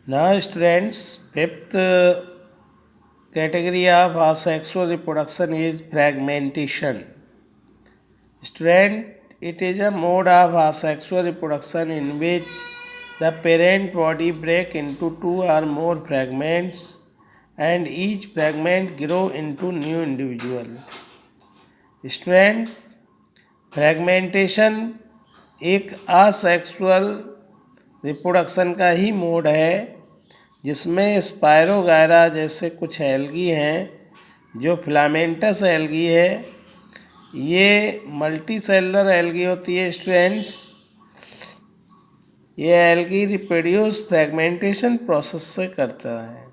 Now, students, fifth category of asexual reproduction is fragmentation. Student, it is a mode of asexual reproduction in which the parent body break into two or more fragments and each fragment grow into new individual. Student, fragmentation एक asexual reproduction का ही mode है जिसमें spirogyra जैसे कुछ algae हैं जो filamentous algae है। ये मल्टी सेलुलर एल्गी होती है स्टूडेंट्स। ये एल्गी रिप्रोड्यूस फ्रैगमेंटेशन प्रोसेस से करता है।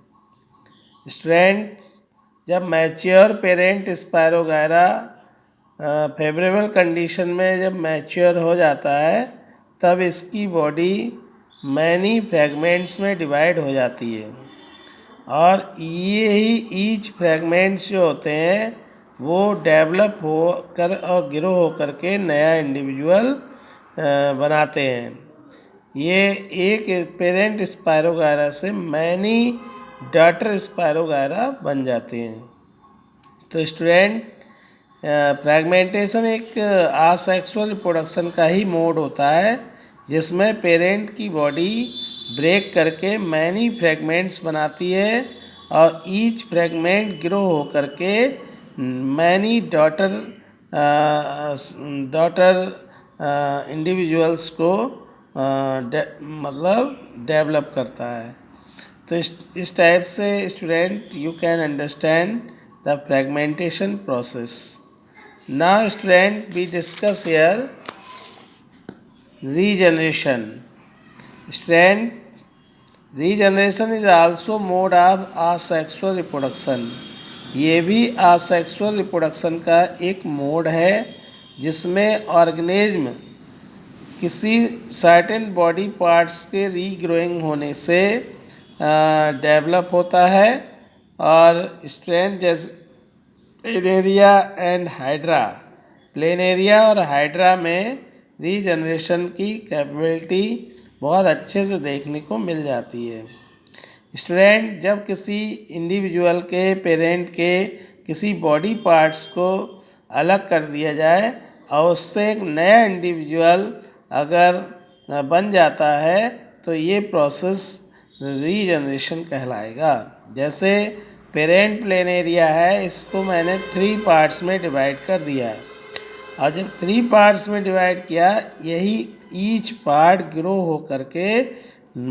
स्टूडेंट्स, जब mature parent spirogyra favourable condition में जब मैच्योर हो जाता है तब इसकी बॉडी मैनी फ्रैगमेंट्स में डिवाइड हो जाती है और ये ही ईच फ्रैगमेंट्स जो होते हैं वो डेवलप हो कर और ग्रो हो कर के नया इंडिविजुअल बनाते हैं। ये एक पेरेंट स्पायरोगायरा से मैनी डॉटर स्पायरोगायरा बन जाते हैं। तो स्टूडेंट, फ्रैगमेंटेशन एक असेक्सुअल रिप्रोडक्शन का ही मोड होता है जिसमें पेरेंट की बॉडी ब्रेक करके मैनी फ्रैगमेंट्स बनाती है और ईच फ्रैगमेंट ग्रो हो करके मैनी डॉटर इंडिविजुअल्स को डेवलप करता है। तो इस टाइप से student you can understand the fragmentation process. Now student, we discuss here regeneration. Student, regeneration is also mode of asexual reproduction. ये भी asexual reproduction का एक मोड है जिसमें ऑर्गेनिज्म किसी सर्टेन बॉडी पार्ट्स के रीग्रोइंग होने से डेवलप होता है। और स्ट्रेन जैसे प्लेनेरिया एंड हाइड्रा, प्लेनेरिया और हाइड्रा में रीजनरेशन की कैपेबिलिटी बहुत अच्छे से देखने को मिल जाती है। स्टूडेंट, जब किसी इंडिविजुअल के पेरेंट के किसी बॉडी पार्ट्स को अलग कर दिया जाए और उससे एक नया इंडिविजुअल अगर बन जाता है तो ये प्रोसेस रीजनरेशन कहलाएगा। जैसे पेरेंट प्लेनेरिया है, इसको मैंने 3 पार्ट्स में डिवाइड कर दिया और जब 3 पार्ट्स में डिवाइड किया यही ईच पार्ट ग्रो हो करके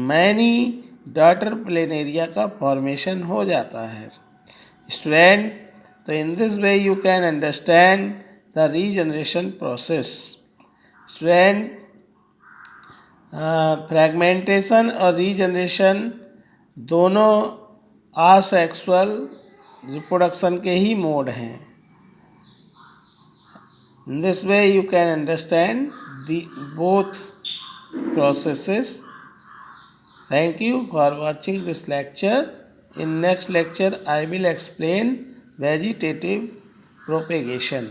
मैनी डॉटर प्लेनेरिया का फॉर्मेशन हो जाता है। स्टूडेंट, तो in this way you can understand the regeneration process. Student, fragmentation और रीजनरेशन दोनों असेक्सुअल रिप्रोडक्शन के ही मोड हैं। In this way you can understand the both processes. Thank you for watching this lecture. In next lecture I will explain vegetative propagation.